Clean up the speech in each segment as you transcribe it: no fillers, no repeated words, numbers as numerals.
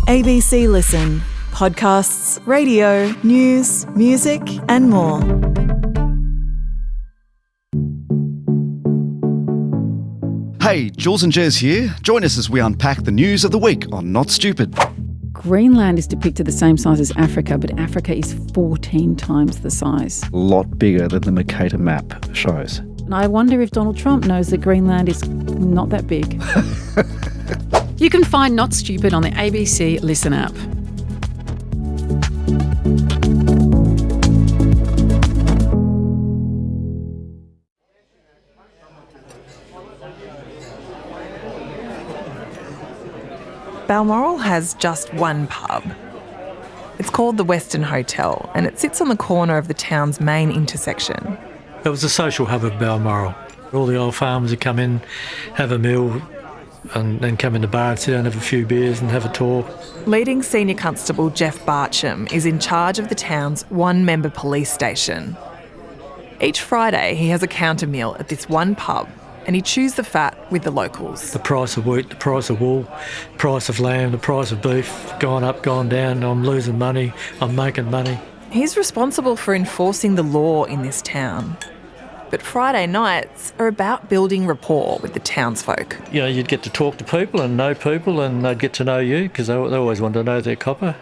ABC Listen. Podcasts, radio, news, music and more. Hey, Jules and Jez here. Join us as we unpack the news of the week on Not Stupid. Greenland is depicted the same size as Africa, but Africa is 14 times the size. A lot bigger than the Mercator map shows. And I wonder if Donald Trump knows that Greenland is not that big. You can find Not Stupid on the ABC Listen app. Balmoral has just one pub. It's called the Western Hotel and it sits on the corner of the town's main intersection. It was the social hub of Balmoral. All the old farmers would come in, have a meal and then come in the bar and sit down, have a few beers and have a talk. Leading Senior Constable Jeff Barcham is in charge of the town's one-member police station. Each Friday he has a counter meal at this one pub and he chews the fat with the locals. The price of wheat, the price of wool, the price of lamb, the price of beef, gone up, gone down. I'm losing money, I'm making money. He's responsible for enforcing the law in this town. But Friday nights are about building rapport with the townsfolk. You know, you'd get to talk to people and know people and they'd get to know you because they always want to know their copper.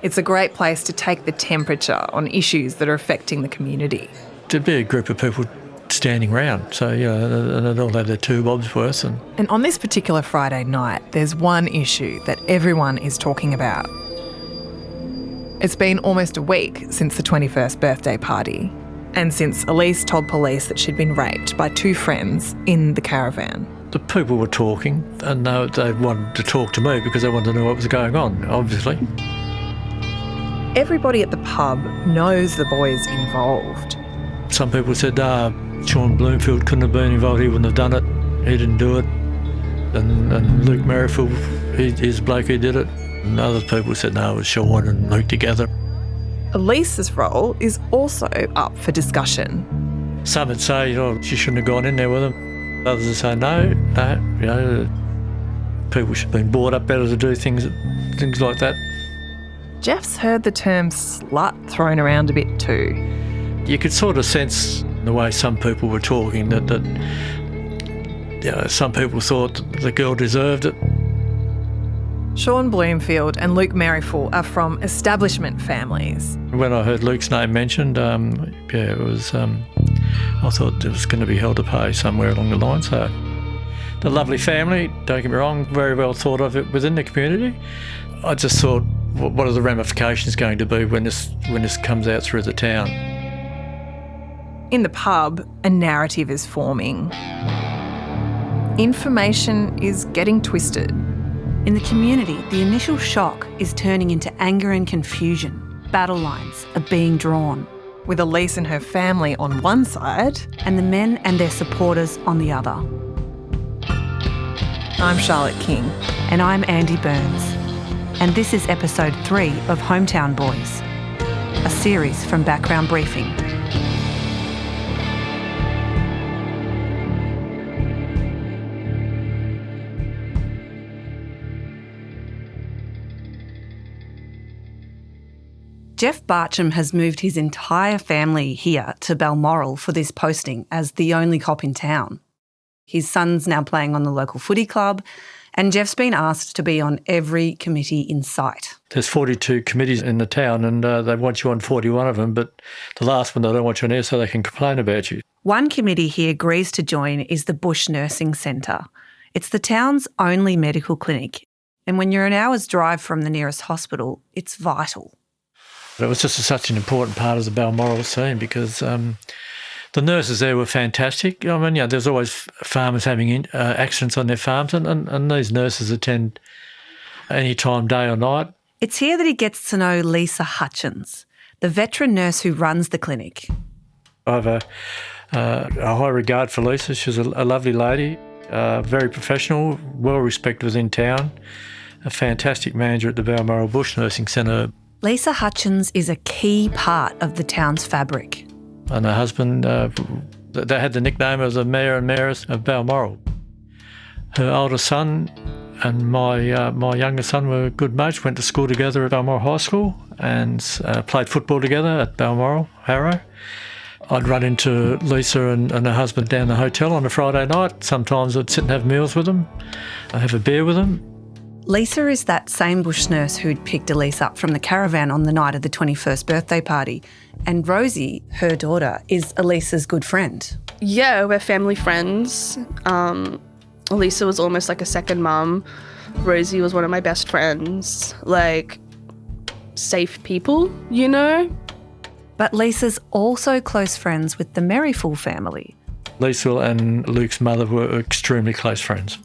It's a great place to take the temperature on issues that are affecting the community. There'd be a group of people standing round, so and they'd all have their 2 bobs worth. And on this particular Friday night, there's one issue that everyone is talking about. It's been almost a week since the 21st birthday party, and since Elise told police that she'd been raped by 2 friends in the caravan. The people were talking, and they wanted to talk to me because they wanted to know what was going on, obviously. Everybody at the pub knows the boys involved. Some people said, Sean Bloomfield couldn't have been involved, he wouldn't have done it, he didn't do it. And Luke Merrifield, he's the bloke who did it. And other people said, no, it was Sean and Luke together. Elise's role is also up for discussion. Some would say, she shouldn't have gone in there with him. Others would say, no, people should have been brought up better to do things like that. Jeff's heard the term slut thrown around a bit too. You could sort of sense the way some people were talking that some people thought that the girl deserved it. Sean Bloomfield and Luke Merrifield are from establishment families. When I heard Luke's name mentioned, it was. I thought it was going to be hell to pay somewhere along the line. So, the lovely family, don't get me wrong, very well thought of it within the community. I just thought, what are the ramifications going to be when this comes out through the town? In the pub, a narrative is forming. Information is getting twisted. In the community, the initial shock is turning into anger and confusion. Battle lines are being drawn. With Elise and her family on one side, and the men and their supporters on the other. I'm Charlotte King. And I'm Andy Burns. And this is episode 3 of Hometown Boys, a series from Background Briefing. Jeff Barcham has moved his entire family here to Balmoral for this posting as the only cop in town. His son's now playing on the local footy club, and Jeff's been asked to be on every committee in sight. There's 42 committees in the town and they want you on 41 of them, but the last one they don't want you on there so they can complain about you. One committee he agrees to join is the Bush Nursing Centre. It's the town's only medical clinic, and when you're an hour's drive from the nearest hospital, it's vital. It was just such an important part of the Balmoral scene because the nurses there were fantastic. I mean, there's always farmers having accidents on their farms and these nurses attend any time, day or night. It's here that he gets to know Lisa Hutchins, the veteran nurse who runs the clinic. I have a high regard for Lisa. She's a lovely lady, very professional, well respected within town, a fantastic manager at the Balmoral Bush Nursing Centre. Lisa Hutchins is a key part of the town's fabric. And her husband, they had the nickname of the Mayor and Mayoress of Balmoral. Her older son and my younger son were good mates, went to school together at Balmoral High School and played football together at Balmoral, Harrow. I'd run into Lisa and her husband down the hotel on a Friday night. Sometimes I'd sit and have meals with them. I'd have a beer with them. Lisa is that same bush nurse who'd picked Elise up from the caravan on the night of the 21st birthday party. And Rosie, her daughter, is Elise's good friend. Yeah, we're family friends. Elisa was almost like a second mum. Rosie was one of my best friends. Like, safe people, you know? But Lisa's also close friends with the Merrifield family. Lisa and Luke's mother were extremely close friends.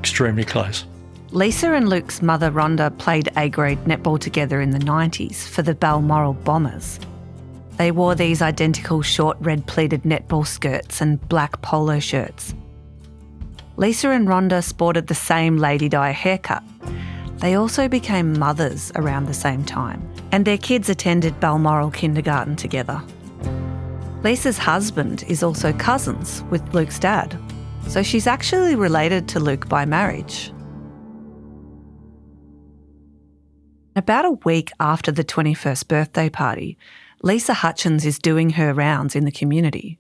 Extremely close. Lisa and Luke's mother, Rhonda, played A-grade netball together in the 90s for the Balmoral Bombers. They wore these identical short red pleated netball skirts and black polo shirts. Lisa and Rhonda sported the same lady dye haircut. They also became mothers around the same time, and their kids attended Balmoral kindergarten together. Lisa's husband is also cousins with Luke's dad, so she's actually related to Luke by marriage. About a week after the 21st birthday party, Lisa Hutchins is doing her rounds in the community,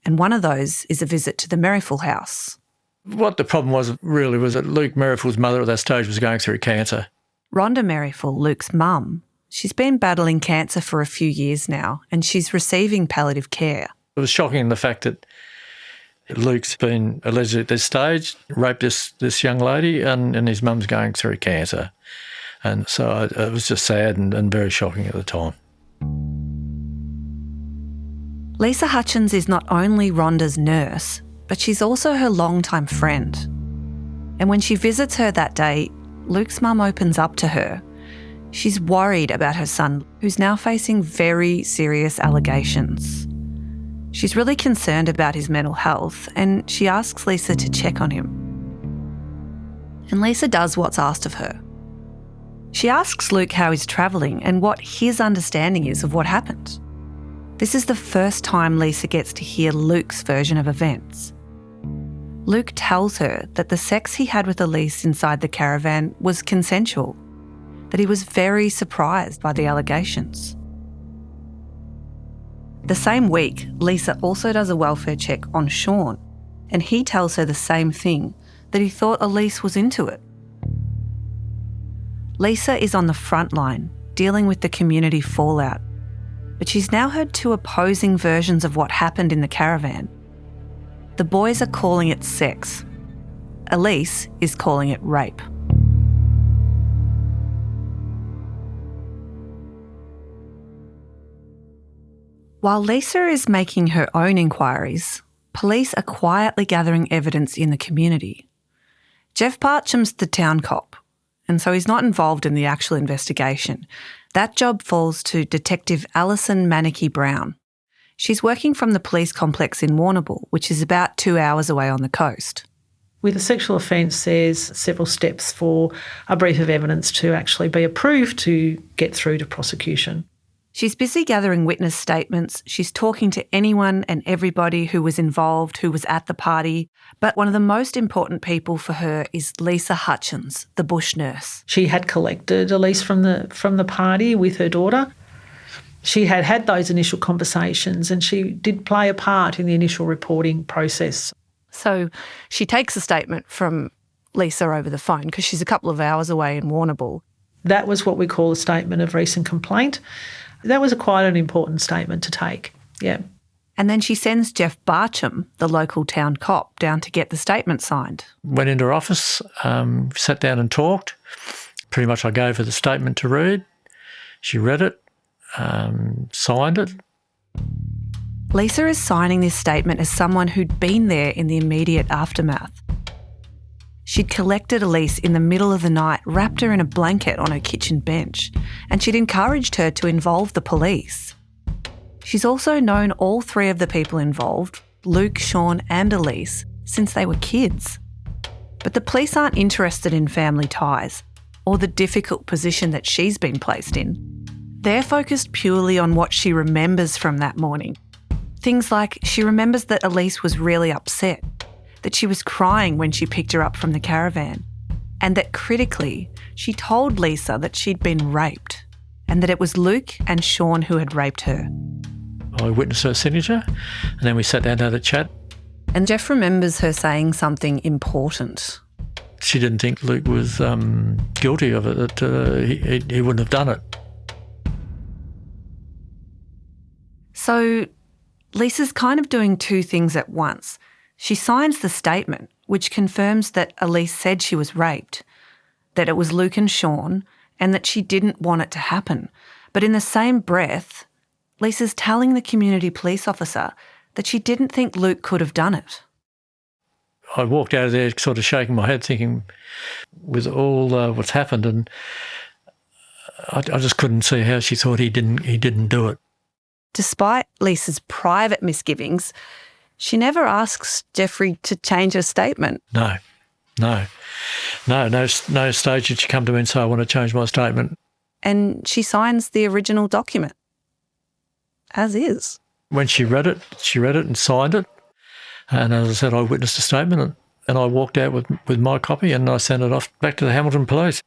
and one of those is a visit to the Merrifield house. What the problem was really was that Luke Merrifield's mother at that stage was going through cancer. Rhonda Merrifield, Luke's mum, she's been battling cancer for a few years now, and she's receiving palliative care. It was shocking the fact that Luke's been alleged at this stage, raped this young lady, and his mum's going through cancer. And so it was just sad and very shocking at the time. Lisa Hutchins is not only Rhonda's nurse, but she's also her longtime friend. And when she visits her that day, Luke's mum opens up to her. She's worried about her son, who's now facing very serious allegations. She's really concerned about his mental health, and she asks Lisa to check on him. And Lisa does what's asked of her. She asks Luke how he's travelling and what his understanding is of what happened. This is the first time Lisa gets to hear Luke's version of events. Luke tells her that the sex he had with Elise inside the caravan was consensual, that he was very surprised by the allegations. The same week, Lisa also does a welfare check on Sean, and he tells her the same thing, that he thought Elise was into it. Lisa is on the front line, dealing with the community fallout, but she's now heard two opposing versions of what happened in the caravan. The boys are calling it sex. Elise is calling it rape. While Lisa is making her own inquiries, police are quietly gathering evidence in the community. Jeff Barcham's the town cop, and so he's not involved in the actual investigation. That job falls to Detective Alison Manicky-Brown. She's working from the police complex in Warrnambool, which is about 2 hours away on the coast. With a sexual offence, there's several steps for a brief of evidence to actually be approved to get through to prosecution. She's busy gathering witness statements. She's talking to anyone and everybody who was involved, who was at the party. But one of the most important people for her is Lisa Hutchins, the bush nurse. She had collected Elise from the party with her daughter. She had had those initial conversations and she did play a part in the initial reporting process. So she takes a statement from Lisa over the phone because she's a couple of hours away in Warrnambool. That was what we call a statement of recent complaint. That was quite an important statement to take, yeah. And then she sends Jeff Barcham, the local town cop, down to get the statement signed. Went into her office, sat down and talked. Pretty much I gave her the statement to read. She read it, signed it. Lisa is signing this statement as someone who'd been there in the immediate aftermath. She'd collected Elise in the middle of the night, wrapped her in a blanket on her kitchen bench, and she'd encouraged her to involve the police. She's also known all three of the people involved, Luke, Sean and Elise, since they were kids. But the police aren't interested in family ties or the difficult position that she's been placed in. They're focused purely on what she remembers from that morning. Things like she remembers that Elise was really upset, that she was crying when she picked her up from the caravan, and that critically, she told Lisa that she'd been raped and that it was Luke and Sean who had raped her. I witnessed her signature and then we sat down to have a chat. And Jeff remembers her saying something important. She didn't think Luke was guilty of it, that he wouldn't have done it. So Lisa's kind of doing two things at once. She signs the statement, which confirms that Elise said she was raped, that it was Luke and Sean, and that she didn't want it to happen. But in the same breath, Lisa's telling the community police officer that she didn't think Luke could have done it. I walked out of there sort of shaking my head thinking, with all what's happened, and I just couldn't see how she thought he didn't do it. Despite Lisa's private misgivings, she never asks Jeffrey to change her statement. No stage did she come to me and say, I want to change my statement. And she signs the original document, as is. When she read it and signed it. And as I said, I witnessed the statement and I walked out with my copy and I sent it off back to the Hamilton Police.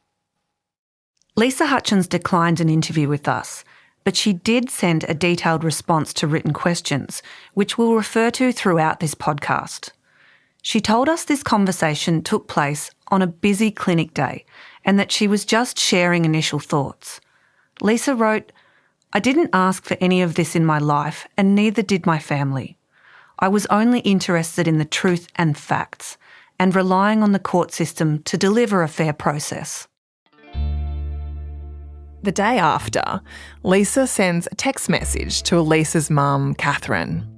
Lisa Hutchins declined an interview with us, but she did send a detailed response to written questions, which we'll refer to throughout this podcast. She told us this conversation took place on a busy clinic day and that she was just sharing initial thoughts. Lisa wrote, "I didn't ask for any of this in my life and neither did my family. I was only interested in the truth and facts and relying on the court system to deliver a fair process." The day after, Lisa sends a text message to Elise's mum, Catherine.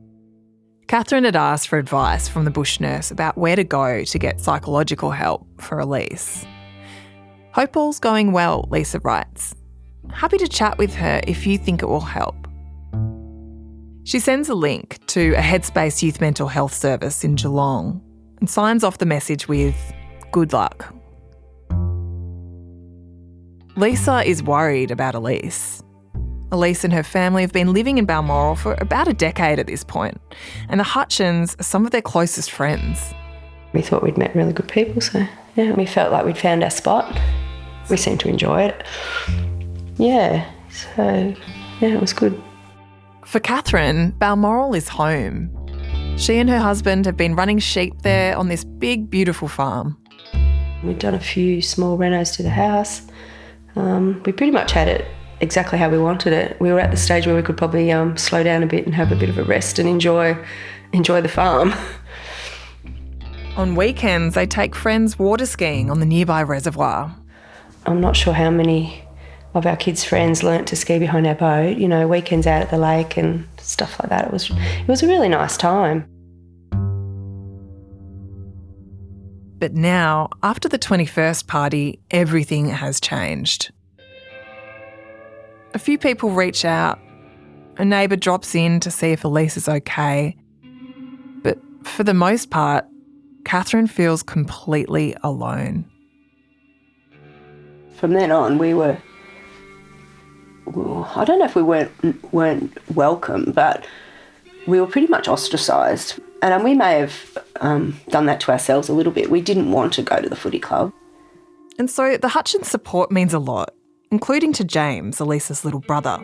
Catherine had asked for advice from the bush nurse about where to go to get psychological help for Elise. "Hope all's going well," Lisa writes. "Happy to chat with her if you think it will help." She sends a link to a Headspace youth mental health service in Geelong and signs off the message with, "Good luck." Lisa is worried about Elise. Elise and her family have been living in Balmoral for about a decade at this point, and the Hutchins are some of their closest friends. We thought we'd met really good people, so yeah, we felt like we'd found our spot. We seemed to enjoy it. Yeah, so yeah, it was good. For Catherine, Balmoral is home. She and her husband have been running sheep there on this big, beautiful farm. We'd done a few small renos to the house. We pretty much had it exactly how we wanted it. We were at the stage where we could probably slow down a bit and have a bit of a rest and enjoy the farm. On weekends, they take friends water skiing on the nearby reservoir. I'm not sure how many of our kids' friends learnt to ski behind our boat, you know, weekends out at the lake and stuff like that. It was a really nice time. But now, after the 21st party, everything has changed. A few people reach out. A neighbour drops in to see if Elise is okay. But for the most part, Catherine feels completely alone. From then on, we were, I don't know if we weren't welcome, but we were pretty much ostracised. And we may have done that to ourselves a little bit. We didn't want to go to the footy club. And so the Hutchins support means a lot, including to James, Elise's little brother.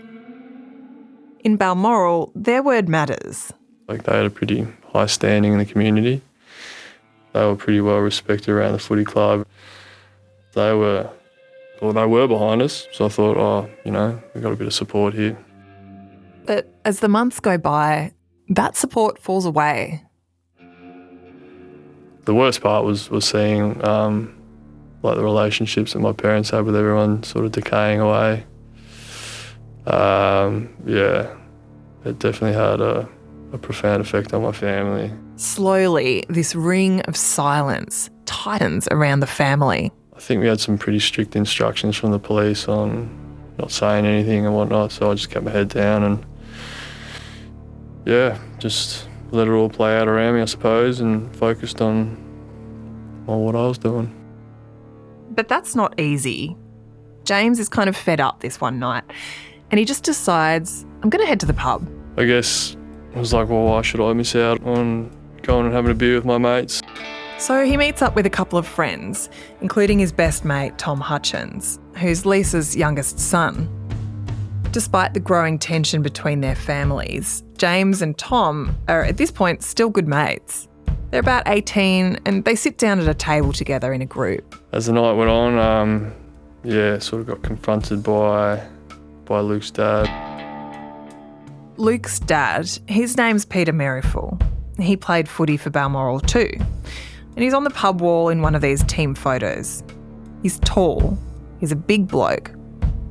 In Balmoral, their word matters. Like, they had a pretty high standing in the community. They were pretty well respected around the footy club. They were behind us, so I thought, we've got a bit of support here. But as the months go by, that support falls away. The worst part was seeing the relationships that my parents had with everyone sort of decaying away. It definitely had a profound effect on my family. Slowly, this ring of silence tightens around the family. I think we had some pretty strict instructions from the police on not saying anything and whatnot, so I just kept my head down and just let it all play out around me, I suppose, and focused on what I was doing. But that's not easy. James is kind of fed up this one night and he just decides, I'm going to head to the pub. I guess I was like, well, why should I miss out on going and having a beer with my mates? So he meets up with a couple of friends, including his best mate, Tom Hutchins, who's Lisa's youngest son. Despite the growing tension between their families, James and Tom are at this point still good mates. They're about 18 and they sit down at a table together in a group. As the night went on, sort of got confronted by Luke's dad. Luke's dad, his name's Peter Merrifield. He played footy for Balmoral too. And he's on the pub wall in one of these team photos. He's tall, he's a big bloke,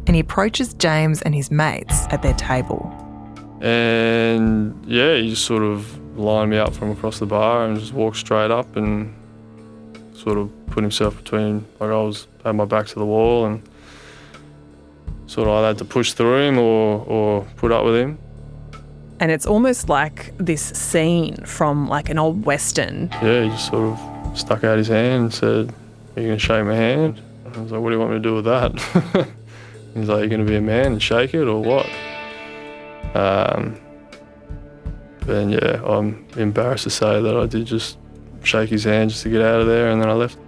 and he approaches James and his mates at their table. And he just sort of lined me up from across the bar and just walked straight up and sort of put himself between, had my back to the wall and sort of either had to push through him or put up with him. And it's almost like this scene from like an old Western. Yeah, he just sort of stuck out his hand and said, "Are you going to shake my hand?" And I was like, "What do you want me to do with that?" He's like, "You're going to be a man and shake it or what?" I'm embarrassed to say that I did just shake his hand just to get out of there, and then I left.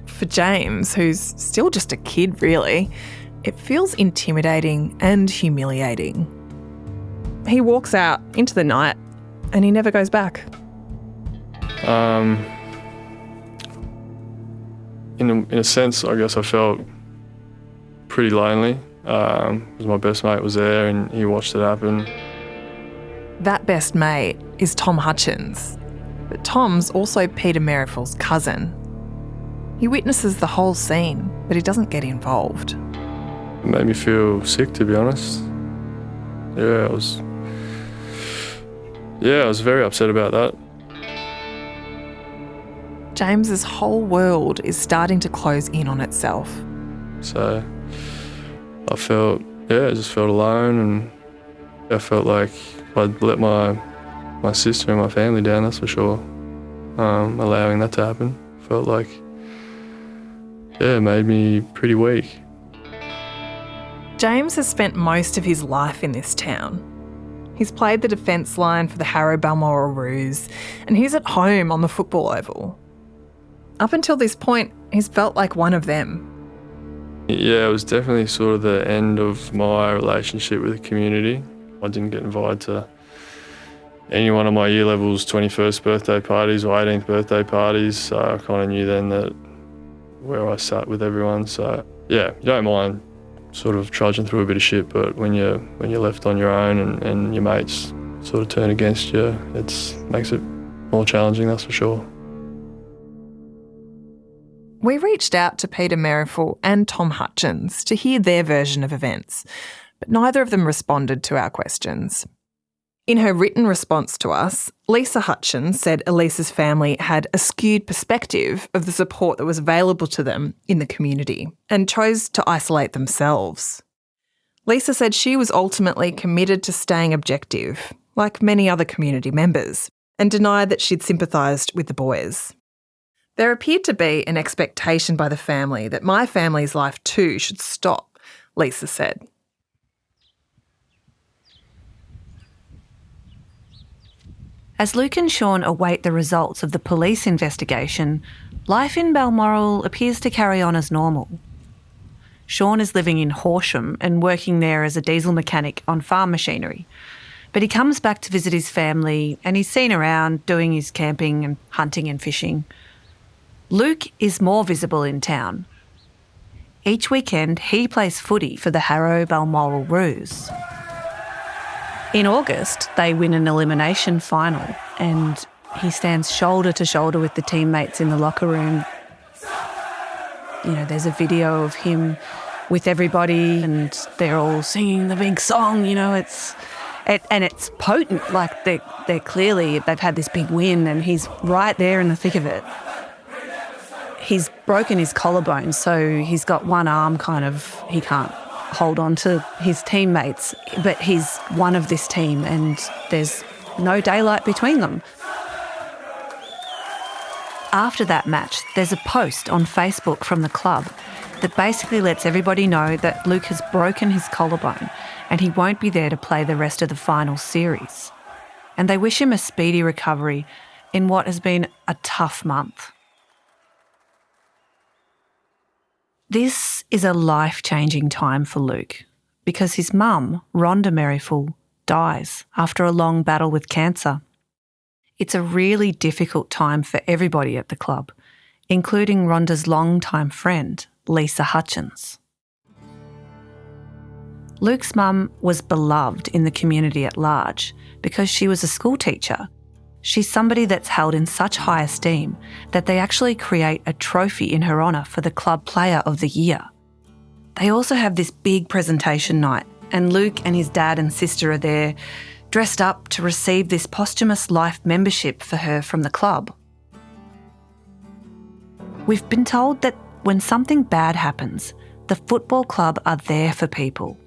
For James, who's still just a kid really, it feels intimidating and humiliating. He walks out into the night and he never goes back. In a sense, I guess I felt pretty lonely because my best mate was there and he watched it happen. That best mate is Tom Hutchins, but Tom's also Peter Merrifield's cousin. He witnesses the whole scene, but he doesn't get involved. It made me feel sick, to be honest. I was very upset about that. James's whole world is starting to close in on itself. So I just felt alone, and I felt like I'd let my sister and my family down, that's for sure. Allowing that to happen felt like, it made me pretty weak. James has spent most of his life in this town. He's played the defence line for the Harrow Balmoral Roos, and he's at home on the football oval. Up until this point, he's felt like one of them. Yeah, it was definitely sort of the end of my relationship with the community. I didn't get invited to any one of my year levels' 21st birthday parties or 18th birthday parties, so I kind of knew then that where I sat with everyone. So you don't mind sort of trudging through a bit of shit, but when you're left on your own and your mates sort of turn against you, it makes it more challenging, that's for sure. We reached out to Peter Merrifield and Tom Hutchins to hear their version of events, but neither of them responded to our questions. In her written response to us, Lisa Hutchins said Elise's family had a skewed perspective of the support that was available to them in the community and chose to isolate themselves. Lisa said she was ultimately committed to staying objective, like many other community members, and denied that she'd sympathised with the boys. There appeared to be an expectation by the family that my family's life too should stop, Lisa said. As Luke and Sean await the results of the police investigation, life in Balmoral appears to carry on as normal. Sean is living in Horsham and working there as a diesel mechanic on farm machinery. But he comes back to visit his family and he's seen around doing his camping and hunting and fishing. Luke is more visible in town. Each weekend, he plays footy for the Harrow Balmoral Roos. In August, they win an elimination final and he stands shoulder to shoulder with the teammates in the locker room. There's a video of him with everybody and they're all singing the big song, it's potent, like they're clearly, they've had this big win and he's right there in the thick of it. He's broken his collarbone, so he's got one arm he can't hold on to his teammates, but he's one of this team and there's no daylight between them. After that match, there's a post on Facebook from the club that basically lets everybody know that Luke has broken his collarbone and he won't be there to play the rest of the final series. And they wish him a speedy recovery in what has been a tough month. This is a life-changing time for Luke because his mum, Rhonda Merrifield, dies after a long battle with cancer. It's a really difficult time for everybody at the club, including Rhonda's longtime friend, Lisa Hutchins. Luke's mum was beloved in the community at large because she was a school teacher. She's somebody that's held in such high esteem that they actually create a trophy in her honour for the Club Player of the Year. They also have this big presentation night, and Luke and his dad and sister are there, dressed up to receive this posthumous life membership for her from the club. We've been told that when something bad happens, the football club are there for people.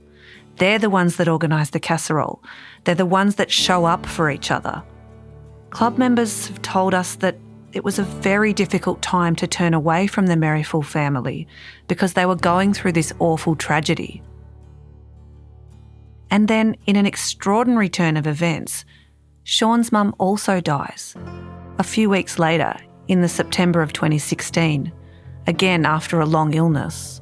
They're the ones that organise the casserole. They're the ones that show up for each other. Club members have told us that it was a very difficult time to turn away from the Merrifield family because they were going through this awful tragedy. And then, in an extraordinary turn of events, Sean's mum also dies. A few weeks later, in the September of 2016, again after a long illness.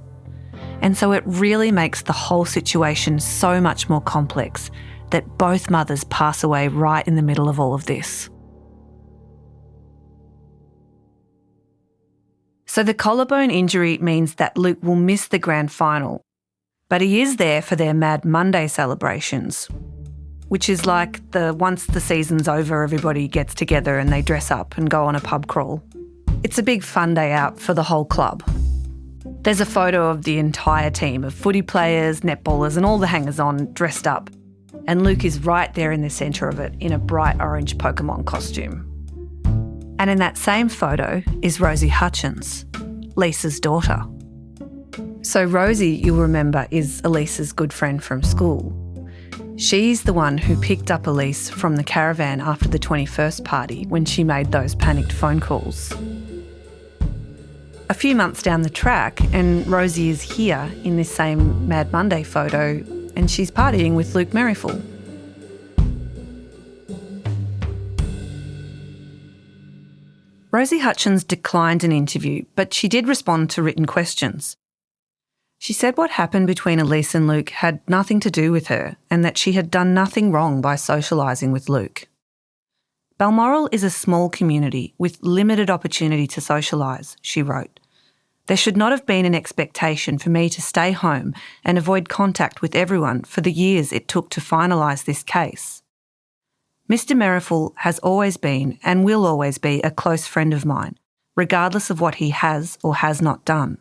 And so it really makes the whole situation so much more complex that both mothers pass away right in the middle of all of this. So the collarbone injury means that Luke will miss the grand final, but he is there for their Mad Monday celebrations, which is like the once the season's over, everybody gets together and they dress up and go on a pub crawl. It's a big fun day out for the whole club. There's a photo of the entire team of footy players, netballers and all the hangers-on dressed up, and Luke is right there in the centre of it in a bright orange Pokemon costume. And in that same photo is Rosie Hutchins, Lisa's daughter. So Rosie, you'll remember, is Elise's good friend from school. She's the one who picked up Elise from the caravan after the 21st party when she made those panicked phone calls. A few months down the track, and Rosie is here in this same Mad Monday photo, and she's partying with Luke Merrifield. Rosie Hutchins declined an interview, but she did respond to written questions. She said what happened between Elise and Luke had nothing to do with her and that she had done nothing wrong by socialising with Luke. Balmoral is a small community with limited opportunity to socialise, she wrote. There should not have been an expectation for me to stay home and avoid contact with everyone for the years it took to finalise this case. Mr. Merrifield has always been and will always be a close friend of mine, regardless of what he has or has not done.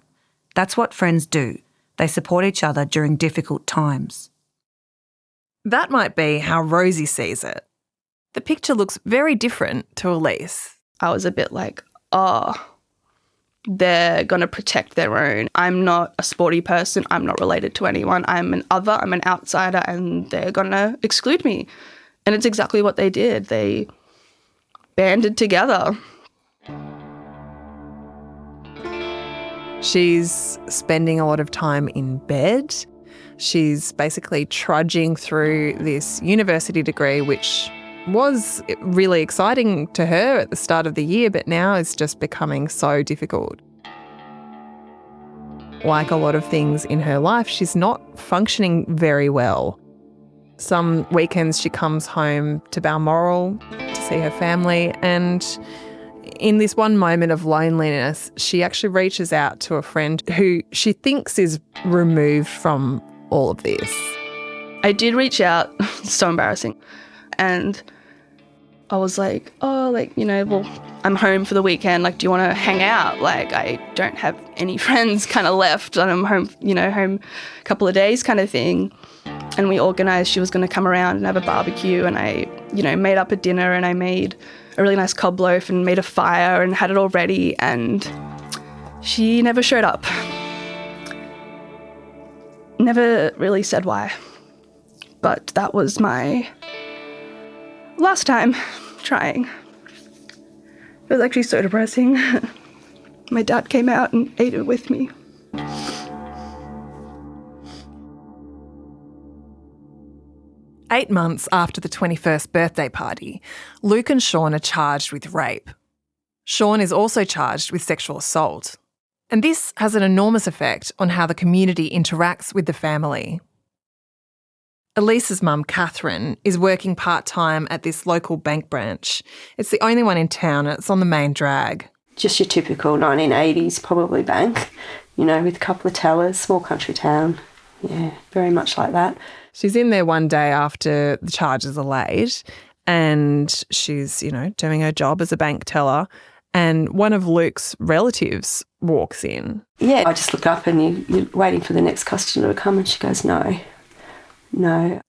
That's what friends do. They support each other during difficult times. That might be how Rosie sees it. The picture looks very different to Elise. I was a bit like, they're going to protect their own. I'm not a sporty person. I'm not related to anyone. I'm an other. I'm an outsider, and they're going to exclude me. And it's exactly what they did. They banded together. She's spending a lot of time in bed. She's basically trudging through this university degree, which was really exciting to her at the start of the year, but now it's just becoming so difficult. Like a lot of things in her life, she's not functioning very well. Some weekends she comes home to Balmoral to see her family, and in this one moment of loneliness, she actually reaches out to a friend who she thinks is removed from all of this. I did reach out, so embarrassing, and I was like, I'm home for the weekend, do you want to hang out? I don't have any friends kind of left, and I'm home, home a couple of days kind of thing. And we organised, she was going to come around and have a barbecue, and I, made up a dinner, and I made a really nice cob loaf and made a fire and had it all ready, and she never showed up. Never really said why. But that was my last time trying. It was actually so depressing. My dad came out and ate it with me. Eight months after the 21st birthday party, Luke and Sean are charged with rape. Sean is also charged with sexual assault. And this has an enormous effect on how the community interacts with the family. Elise's mum, Catherine, is working part-time at this local bank branch. It's the only one in town and it's on the main drag. Just your typical 1980s probably bank, you know, with a couple of tellers, small country town. Yeah, very much like that. She's in there one day after the charges are laid and she's, you know, doing her job as a bank teller, and one of Luke's relatives walks in. Yeah, I just look up and you're waiting for the next customer to come and she goes, no.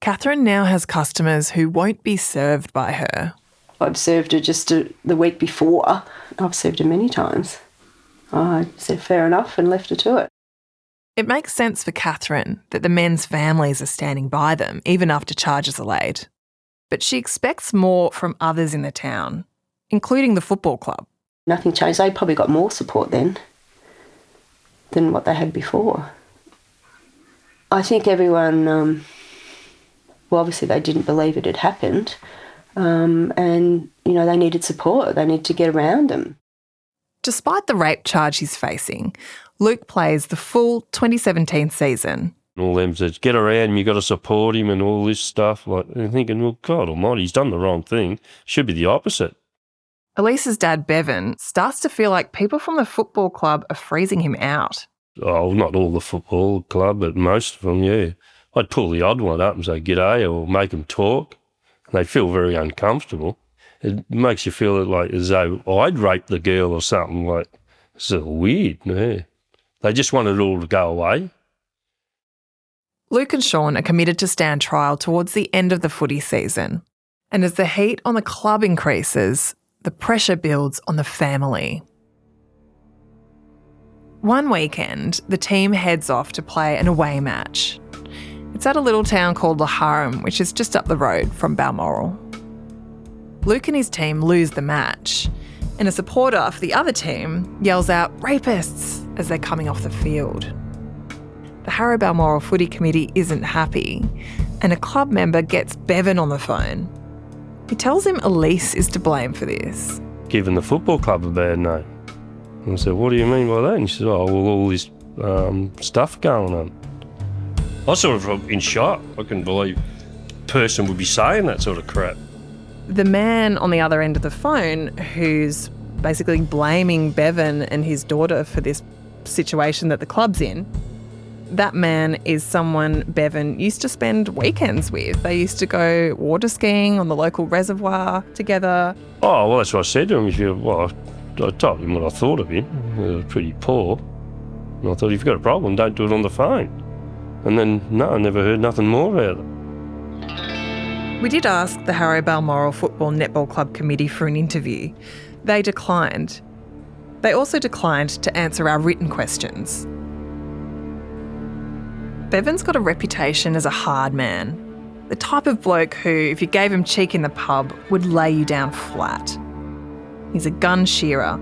Catherine now has customers who won't be served by her. I've served her just the week before. I've served her many times. I said fair enough and left her to it. It makes sense for Catherine that the men's families are standing by them even after charges are laid. But she expects more from others in the town, including the football club. Nothing changed. They probably got more support then than what they had before. I think everyone, well, obviously they didn't believe it had happened, and, you know, they needed support. They needed to get around them. Despite the rape charge he's facing, Luke plays the full 2017 season. All them says, get around him, you got to support him and all this stuff. Like, and thinking, well, God almighty, he's done the wrong thing. Should be the opposite. Elise's dad, Bevan, starts to feel like people from the football club are freezing him out. Oh, not all the football club, but most of them, yeah. I'd pull the odd one up and say, g'day, or make them talk. They feel very uncomfortable. It makes you feel like as though I'd raped the girl or something. Like, it's weird, yeah. They just want it all to go away. Luke and Sean are committed to stand trial towards the end of the footy season. And as the heat on the club increases, the pressure builds on the family. One weekend, the team heads off to play an away match. It's at a little town called Harden, which is just up the road from Balmoral. Luke and his team lose the match, and a supporter for the other team yells out, "Rapists!" as they're coming off the field. The Harrow Balmoral Footy Committee isn't happy, and a club member gets Bevan on the phone. He tells him Elise is to blame for this. Giving the football club a bad name. And I said, what do you mean by that? And she said, oh, well, all this stuff going on. I was sort of in shock. I couldn't believe a person would be saying that sort of crap. The man on the other end of the phone who's basically blaming Bevan and his daughter for this situation that the club's in, that man is someone Bevan used to spend weekends with. They used to go water skiing on the local reservoir together. Oh, well, that's what I said to him. Well, I told him what I thought of him. He was pretty poor. And I thought, if you've got a problem, don't do it on the phone. And then, no, I never heard nothing more about it. We did ask the Harrow Balmoral Football Netball Club Committee for an interview. They declined. They also declined to answer our written questions. Bevan's got a reputation as a hard man. The type of bloke who, if you gave him cheek in the pub, would lay you down flat. He's a gun shearer,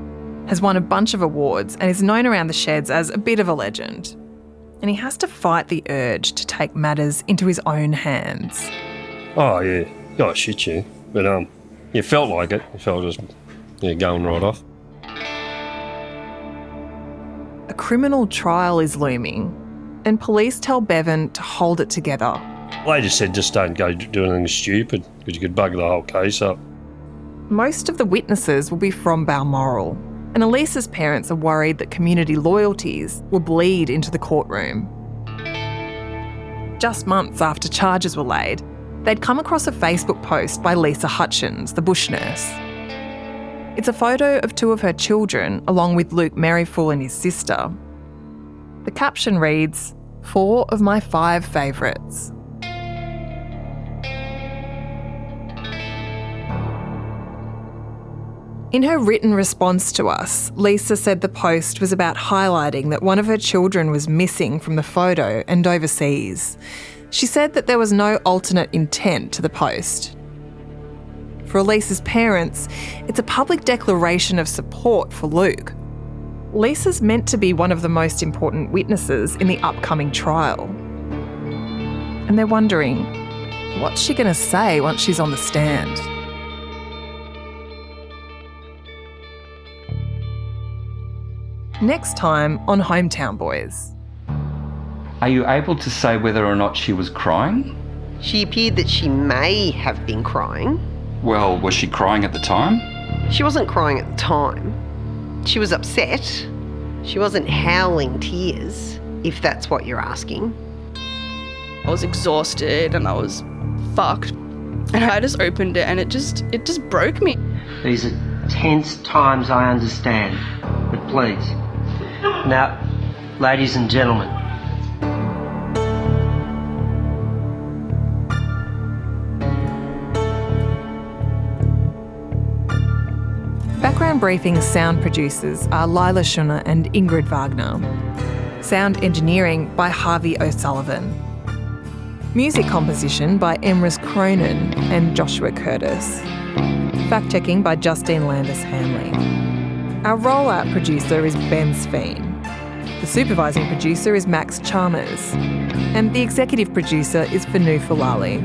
has won a bunch of awards and is known around the sheds as a bit of a legend. And he has to fight the urge to take matters into his own hands. Oh, yeah. Oh, shit, yeah. But, it felt like it. It felt just, going right off. A criminal trial is looming, and police tell Bevan to hold it together. They just said, just don't go do anything stupid, because you could bugger the whole case up. Most of the witnesses will be from Balmoral, and Elise's parents are worried that community loyalties will bleed into the courtroom. Just months after charges were laid, they'd come across a Facebook post by Lisa Hutchins, the bush nurse. It's a photo of two of her children, along with Luke Merrifull and his sister. The caption reads, 4 of my 5 favourites. In her written response to us, Lisa said the post was about highlighting that one of her children was missing from the photo and overseas. She said that there was no alternate intent to the post. For Elise's parents, it's a public declaration of support for Luke. Lisa's meant to be one of the most important witnesses in the upcoming trial. And they're wondering, what's she going to say once she's on the stand? Next time on Hometown Boys. Are you able to say whether or not she was crying? She appeared that she may have been crying. Well, was she crying at the time? She wasn't crying at the time. She was upset. She wasn't howling tears, if that's what you're asking. I was exhausted and I was fucked. And I just opened it and it just broke me. These are tense times, I understand. But please. Now, ladies and gentlemen. Background Briefing's sound producers are Lila Schunner and Ingrid Wagner. Sound engineering by Harvey O'Sullivan. Music composition by Emrys Cronin and Joshua Curtis. Fact-checking by Justine Landis-Hanley. Our rollout producer is Ben Sveen. The supervising producer is Max Chalmers. And the executive producer is Fanu Falali.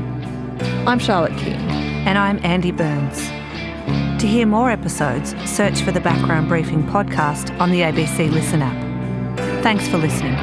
I'm Charlotte King. And I'm Andy Burns. To hear more episodes, search for the Background Briefing podcast on the ABC Listen app. Thanks for listening.